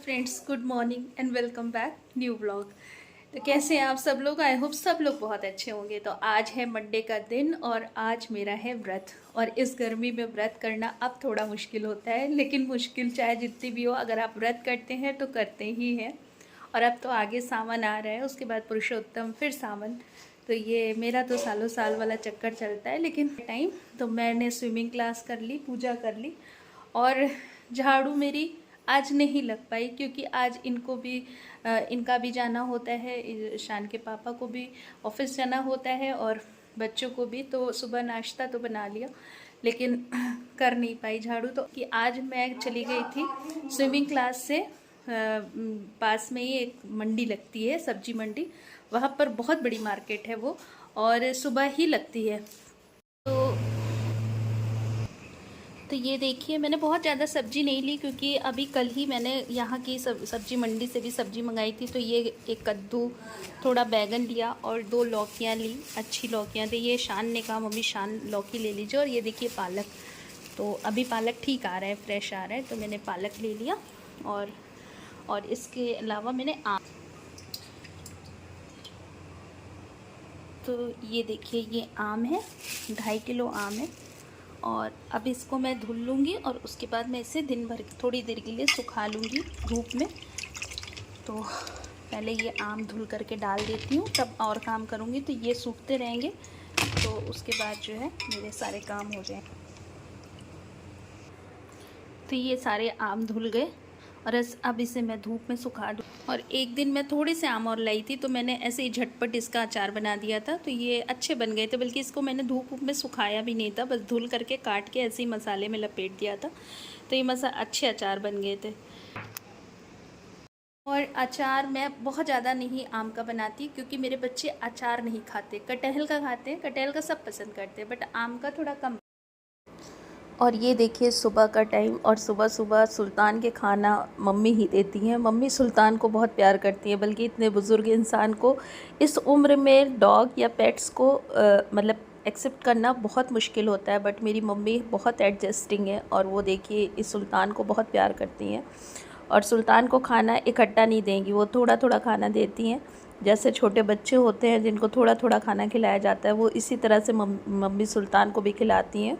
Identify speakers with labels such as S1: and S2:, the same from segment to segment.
S1: Friends, good morning and welcome back new vlog. तो कैसे हैं आप सब लोग? आई होप सब लोग बहुत अच्छे होंगे। तो आज है मंडे का दिन और आज मेरा है व्रत। और इस गर्मी में व्रत करना अब थोड़ा मुश्किल होता है, लेकिन मुश्किल चाहे जितनी भी हो, अगर आप व्रत करते हैं तो करते ही हैं। और अब तो आगे सावन आ रहा है, उसके बाद पुरुषोत्तम, फिर सावन। तो ये मेरा तो सालों साल वाला चक्कर चलता है। लेकिन टाइम तो मैंने स्विमिंग क्लास कर ली, पूजा कर ली, और झाड़ू मेरी आज नहीं लग पाई क्योंकि आज इनका भी जाना होता है, शान के पापा को भी ऑफिस जाना होता है और बच्चों को भी। तो सुबह नाश्ता तो बना लिया, लेकिन कर नहीं पाई झाड़ू। तो कि आज मैं चली गई थी स्विमिंग क्लास से, पास में ही एक मंडी लगती है, सब्जी मंडी। वहाँ पर बहुत बड़ी मार्केट है वो, और सुबह ही लगती है। तो ये देखिए, मैंने बहुत ज़्यादा सब्ज़ी नहीं ली क्योंकि अभी कल ही मैंने यहाँ की सब्ज़ी मंडी से भी सब्ज़ी मंगाई थी। तो ये एक कद्दू, थोड़ा बैगन लिया और 2 लौकियाँ ली, अच्छी लौकियाँ थी। ये शान ने कहा मम्मी शान लौकी ले लीजिए। और ये देखिए पालक, तो अभी पालक ठीक आ रहा है, फ्रेश आ रहा है, तो मैंने पालक ले लिया। और इसके अलावा मैंने आम, तो ये देखिए ये आम है, 2.5 किलो आम है। और अब इसको मैं धुल लूँगी और उसके बाद मैं इसे दिन भर थोड़ी देर के लिए सुखा लूँगी धूप में। तो पहले ये आम धुल करके डाल देती हूँ, तब और काम करूँगी। तो ये सूखते रहेंगे, तो उसके बाद जो है मेरे सारे काम हो जाएं। तो ये सारे आम धुल गए और अब इसे मैं धूप में सुखा दूँ। और एक दिन मैं थोड़े से आम और लाई थी, तो मैंने ऐसे ही झटपट इसका अचार बना दिया था। तो ये अच्छे बन गए थे, बल्कि इसको मैंने धूप में सुखाया भी नहीं था, बस धुल करके काट के ऐसे ही मसाले में लपेट दिया था। तो ये अच्छे अचार बन गए थे। और अचार मैं बहुत ज़्यादा नहीं आम का बनाती क्योंकि मेरे बच्चे अचार नहीं खाते, कटहल का खाते हैं, कटहल का सब पसंद करते हैं, बट आम का थोड़ा कम। और ये देखिए सुबह का टाइम, और सुबह सुबह सुल्तान के खाना मम्मी ही देती हैं। मम्मी सुल्तान को बहुत प्यार करती है, बल्कि इतने बुज़ुर्ग इंसान को इस उम्र में डॉग या पेट्स को मतलब एक्सेप्ट करना बहुत मुश्किल होता है। बट मेरी मम्मी बहुत एडजस्टिंग है, और वो देखिए इस सुल्तान को बहुत प्यार करती हैं। और सुल्तान को खाना इकट्ठा नहीं देंगी, वो थोड़ा थोड़ा खाना देती हैं। जैसे छोटे बच्चे होते हैं जिनको थोड़ा थोड़ा खाना खिलाया जाता है, वो इसी तरह से मम्मी सुल्तान को भी खिलाती हैं।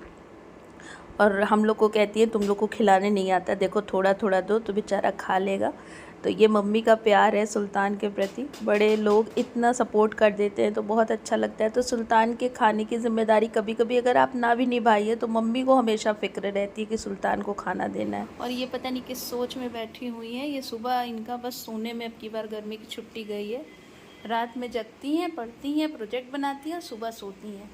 S1: और हम लोग को कहती है तुम लोग को खिलाने नहीं आता, देखो थोड़ा थोड़ा दो तो बेचारा खा लेगा। तो ये मम्मी का प्यार है सुल्तान के प्रति। बड़े लोग इतना सपोर्ट कर देते हैं तो बहुत अच्छा लगता है। तो सुल्तान के खाने की ज़िम्मेदारी कभी कभी अगर आप ना भी निभाइए, तो मम्मी को हमेशा फ़िक्र रहती है कि सुल्तान को खाना देना है। और ये पता नहीं किस सोच में बैठी हुई हैं। ये सुबह इनका बस सोने में, अब की बार गर्मी की छुट्टी गई है, रात में जगती हैं, पढ़ती हैं, प्रोजेक्ट बनाती हैं, सुबह सोती हैं।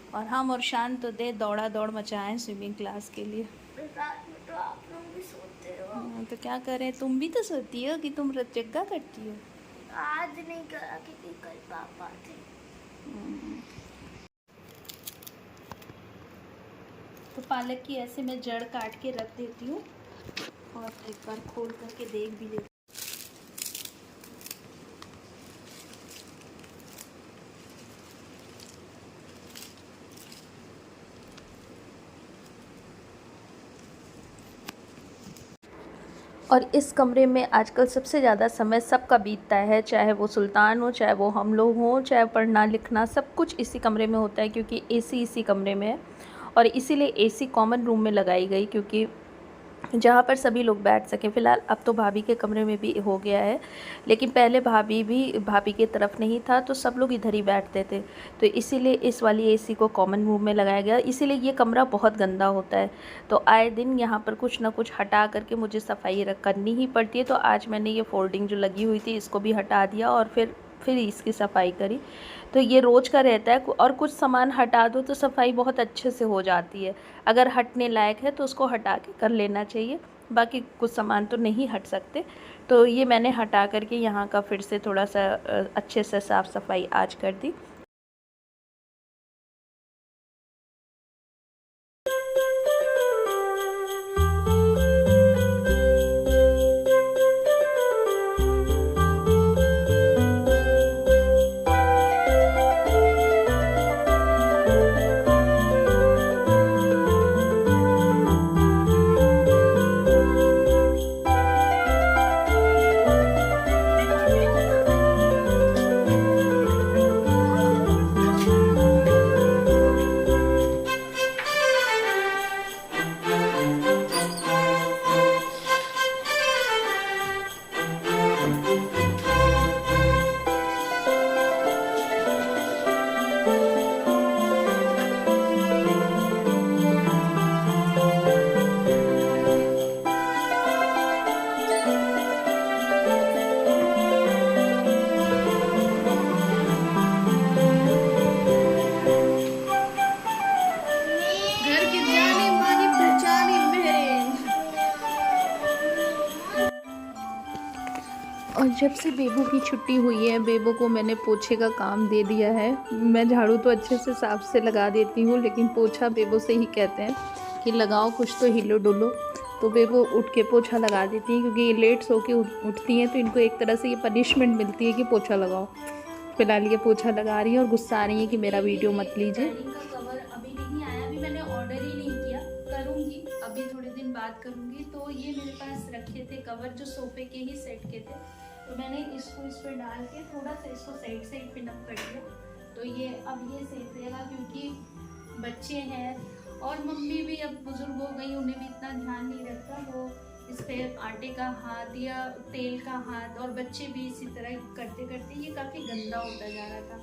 S1: और हम और शान तो दौड़ा दौड़ मचाएं स्विमिंग क्लास के लिए।
S2: रात में तो आप लोग भी सोते हो।
S1: तो क्या करें, तुम भी तो सोती हो कि तुम जग्गा करती हो।
S2: आज नहीं करा क्योंकि कल पापा थे।
S1: तो पालक की ऐसे मैं जड़ काट के रख देती हूँ और एक बार खोल करके देख भी लेती हूँ। और इस कमरे में आजकल सबसे ज़्यादा समय सबका बीतता है, चाहे वो सुल्तान हो, चाहे वो हम लोग हों, चाहे पढ़ना लिखना, सब कुछ इसी कमरे में होता है क्योंकि एसी इसी कमरे में है। और इसीलिए एसी कॉमन रूम में लगाई गई, क्योंकि जहाँ पर सभी लोग बैठ सकें। फ़िलहाल अब तो भाभी के कमरे में भी हो गया है, लेकिन पहले भाभी की तरफ नहीं था, तो सब लोग इधर ही बैठते थे। तो इसीलिए इस वाली एसी को कॉमन रूम में लगाया गया। इसीलिए ये कमरा बहुत गंदा होता है, तो आए दिन यहाँ पर कुछ ना कुछ हटा करके मुझे सफाई करनी ही पड़ती है। तो आज मैंने ये फोल्डिंग जो लगी हुई थी इसको भी हटा दिया और फिर इसकी सफाई करी। तो ये रोज़ का रहता है। और कुछ सामान हटा दो तो सफाई बहुत अच्छे से हो जाती है। अगर हटने लायक है तो उसको हटा के कर लेना चाहिए, बाकी कुछ सामान तो नहीं हट सकते। तो ये मैंने हटा करके यहाँ का फिर से थोड़ा सा अच्छे से साफ़ सफाई आज कर दी। और जब से बेबू की छुट्टी हुई है, बेबू को मैंने पोछे का काम दे दिया है। मैं झाड़ू तो अच्छे से साफ से लगा देती हूँ, लेकिन पोछा बेबू से ही कहते हैं कि लगाओ कुछ तो हिलो डुलो। तो बेबू उठ के पोछा लगा देती हैं, क्योंकि ये लेट सो के उठती हैं, तो इनको एक तरह से ये पनिशमेंट मिलती है कि पोछा लगाओ। फिलहाल ये पोछा लगा रही है और गुस्सा आ रही है कि मेरा वीडियो मत लीजिए। का कवर अभी नहीं आया, अभी मैंने ऑर्डर ही नहीं किया, करूँगी अभी थोड़े दिन बाद करूँगी। तो ये मेरे पास रखे थे कवर जो सोफे के ही सेट के थे, तो मैंने इसको इस पर डाल के थोड़ा सा इसको साइड पिन अप कर दिया। तो ये अब ये सेफ रहेगा, क्योंकि बच्चे हैं और मम्मी भी अब बुजुर्ग हो गई, उन्हें भी इतना ध्यान नहीं रहता। वो इस पर आटे का हाथ या तेल का हाथ, और बच्चे भी इसी तरह करते करते ये काफ़ी गंदा होता जा रहा था।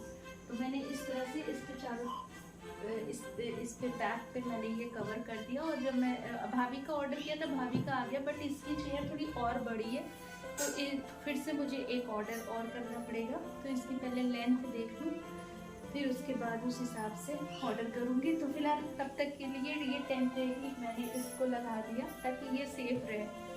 S1: तो मैंने इस तरह से इस पे चारों इस पे बैक पे मैंने ये कवर कर दिया। और जब मैं भाभी का ऑर्डर किया था, भाभी का आ गया, बट इसकी चेयर थोड़ी और बड़ी है, तो फिर से मुझे एक ऑर्डर और करना पड़ेगा। तो इसकी पहले लेंथ देख लूँ, फिर उसके बाद उस हिसाब से ऑर्डर करूँगी। तो फिलहाल तब तक के लिए ये टेम्परेरी मैंने इसको लगा दिया ताकि ये सेफ रहे।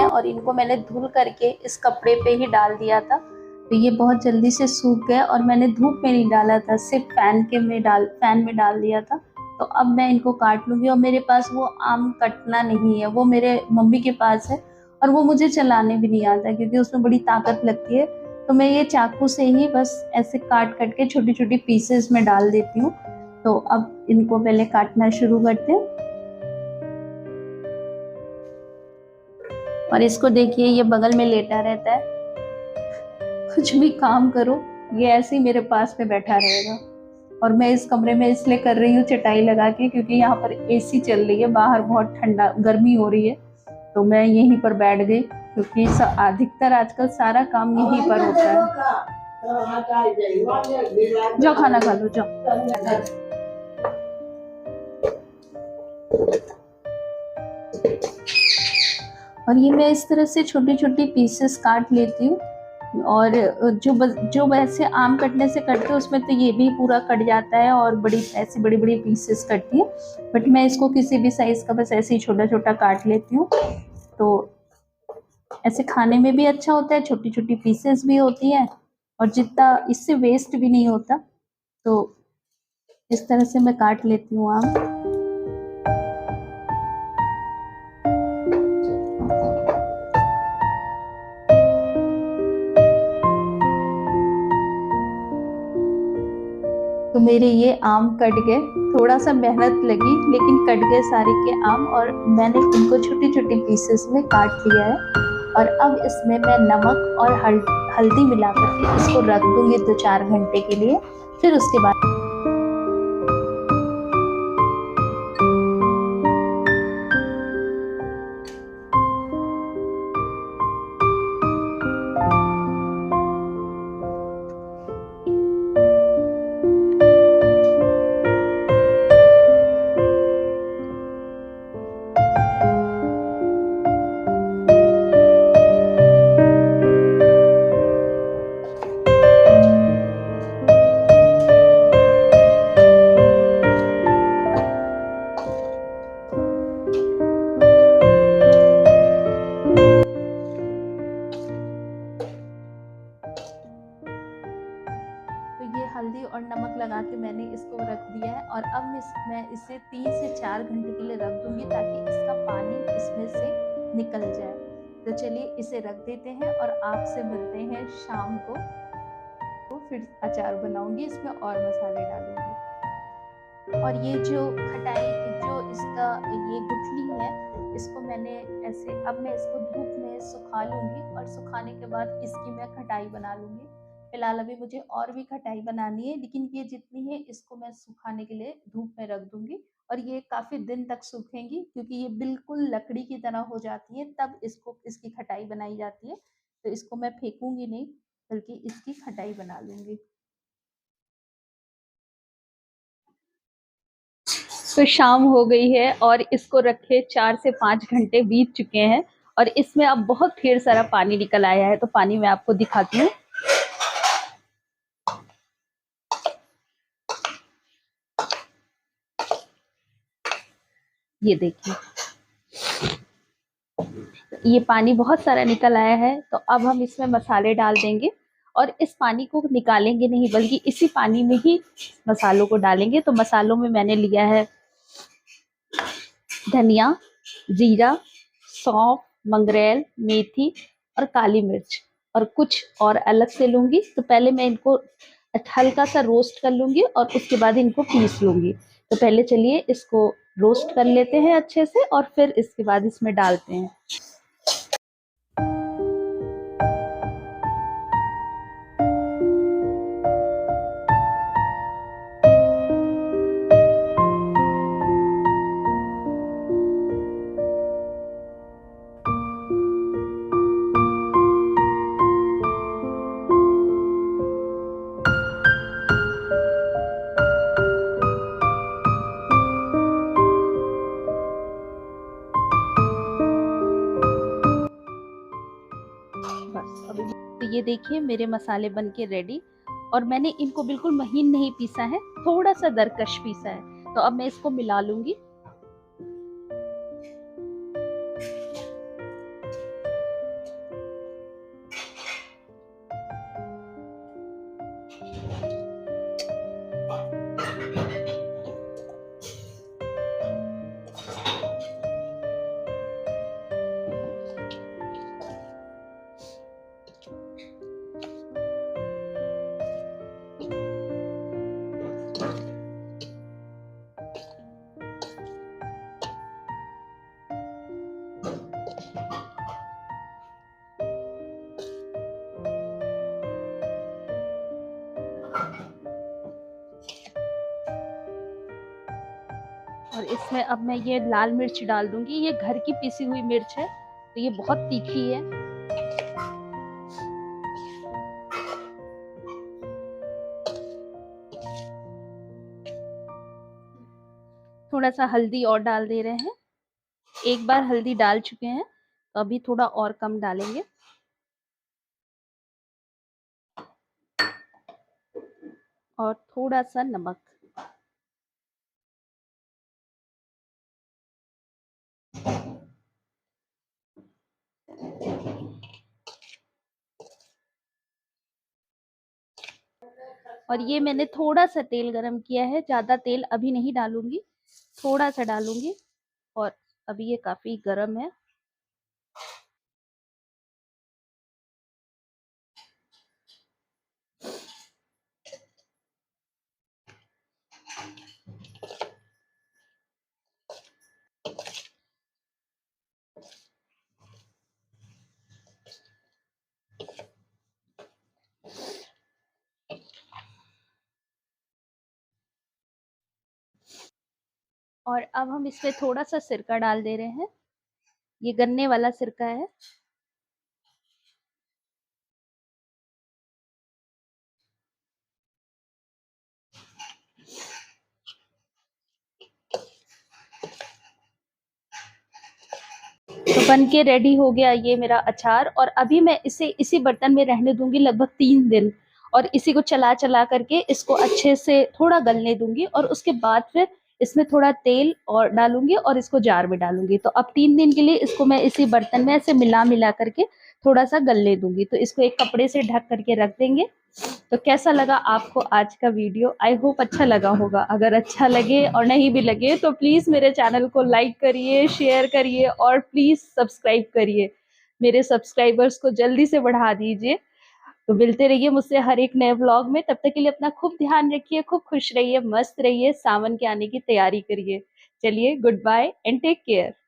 S1: और इनको मैंने धुल करके इस कपड़े पे ही डाल दिया था, तो ये बहुत जल्दी से सूख गए। और मैंने धूप में नहीं डाला था, सिर्फ फैन में डाल दिया था। तो अब मैं इनको काट लूँगी। और मेरे पास वो आम कटना नहीं है, वो मेरे मम्मी के पास है, और वो मुझे चलाने भी नहीं आता क्योंकि उसमें बड़ी ताकत लगती है। तो मैं ये चाकू से ही बस ऐसे काट के छोटी छोटी पीसेस में डाल देती हूँ। तो अब इनको पहले काटना शुरू करते हैं। और इसको देखिए, ये बगल में लेटा रहता है, कुछ भी काम करो ये ऐसे ही मेरे पास में बैठा रहेगा। और मैं इस कमरे में इसलिए कर रही हूँ चटाई लगा के, क्योंकि यहाँ पर एसी चल रही है, बाहर बहुत ठंडा गर्मी हो रही है। तो मैं यहीं पर बैठ गई, क्योंकि अधिकतर आजकल सारा काम यहीं पर होता है। जाओ खाना खा लो, जाओ। और ये मैं इस तरह से छोटी छोटी पीसेस काट लेती हूँ। और जो वैसे आम कटने से कटते हैं उसमें तो ये भी पूरा कट जाता है और ऐसी बड़ी बड़ी पीसेस कटती है। बट मैं इसको किसी भी साइज का बस ऐसे ही छोटा छोटा काट लेती हूँ। तो ऐसे खाने में भी अच्छा होता है, छोटी छोटी पीसेस भी होती हैं, और जितना इससे वेस्ट भी नहीं होता। तो इस तरह से मैं काट लेती हूँ आम। तो मेरे ये आम कट गए, थोड़ा सा मेहनत लगी लेकिन कट गए सारे के आम। और मैंने इनको छोटी छोटी पीसेस में काट लिया है। और अब इसमें मैं नमक और हल्दी मिला करके इसको रख दूंगी 2-4 घंटे के लिए। फिर उसके बाद हल्दी और नमक लगा के मैंने इसको रख दिया है। और अब मैं इसे 3 से 4 घंटे के लिए रख दूंगी ताकि इसका पानी इसमें से निकल जाए। तो चलिए इसे रख देते हैं और आपसे मिलते हैं शाम को। तो फिर अचार बनाऊंगी, इसमें और मसाले डालूंगी। और ये जो खटाई जो इसका ये गुठली है, इसको मैंने ऐसे अब मैं इसको धूप में सुखा लूंगी, और सुखाने के बाद इसकी मैं खटाई बना लूंगी। फिलहाल अभी मुझे और भी खटाई बनानी है, लेकिन ये जितनी है इसको मैं सुखाने के लिए धूप में रख दूंगी और ये काफ़ी दिन तक सूखेंगी क्योंकि ये बिल्कुल लकड़ी की तरह हो जाती है, तब इसकी खटाई बनाई जाती है। तो इसको मैं फेंकूँगी नहीं, बल्कि इसकी खटाई बना लूँगी। तो शाम हो गई है और इसको रखे 4 से 5 घंटे बीत चुके हैं और इसमें अब बहुत ढेर सारा पानी निकल आया है, तो पानी मैं आपको दिखाती हूँ। ये देखिए, ये पानी बहुत सारा निकल आया है। तो अब हम इसमें मसाले डाल देंगे और इस पानी को निकालेंगे नहीं, बल्कि इसी पानी में ही मसालों को डालेंगे। तो मसालों में मैंने लिया है धनिया, जीरा, सौंफ, मंगरेल, मेथी और काली मिर्च, और कुछ और अलग से लूंगी। तो पहले मैं इनको हल्का सा रोस्ट कर लूंगी और उसके बाद इनको पीस लूंगी। तो पहले चलिए इसको रोस्ट कर लेते हैं अच्छे से और फिर इसके बाद इसमें डालते हैं। बस अभी तो ये देखिए मेरे मसाले बन के रेडी, और मैंने इनको बिल्कुल महीन नहीं पीसा है, थोड़ा सा दरकश पीसा है। तो अब मैं इसको मिला लूंगी। और इसमें अब मैं ये लाल मिर्च डाल दूंगी। ये घर की पिसी हुई मिर्च है, तो ये बहुत तीखी है। थोड़ा सा हल्दी और डाल दे रहे हैं। एक बार हल्दी डाल चुके हैं, तो अभी थोड़ा और कम डालेंगे। और थोड़ा सा नमक। और ये मैंने थोड़ा सा तेल गरम किया है, ज्यादा तेल अभी नहीं डालूंगी, थोड़ा सा डालूंगी। और अभी ये काफी गरम है। और अब हम इसमें थोड़ा सा सिरका डाल दे रहे हैं। ये गन्ने वाला सिरका है। तो बन के रेडी हो गया ये मेरा अचार। और अभी मैं इसे इसी बर्तन में रहने दूंगी लगभग 3 दिन, और इसी को चला चला करके इसको अच्छे से थोड़ा गलने दूंगी। और उसके बाद फिर इसमें थोड़ा तेल और डालूंगी और इसको जार में डालूंगी। तो अब 3 दिन के लिए इसको मैं इसी बर्तन में ऐसे मिला मिला करके थोड़ा सा गलने दूंगी। तो इसको एक कपड़े से ढक करके रख देंगे। तो कैसा लगा आपको आज का वीडियो? आई होप अच्छा लगा होगा। अगर अच्छा लगे और नहीं भी लगे तो प्लीज़ मेरे चैनल को लाइक करिए, शेयर करिए और प्लीज़ सब्सक्राइब करिए। मेरे सब्सक्राइबर्स को जल्दी से बढ़ा दीजिए। तो मिलते रहिए मुझसे हर एक नए व्लॉग में। तब तक के लिए अपना खूब ध्यान रखिए, खूब खुश रहिए, मस्त रहिए, सावन के आने की तैयारी करिए। चलिए, good bye and take care.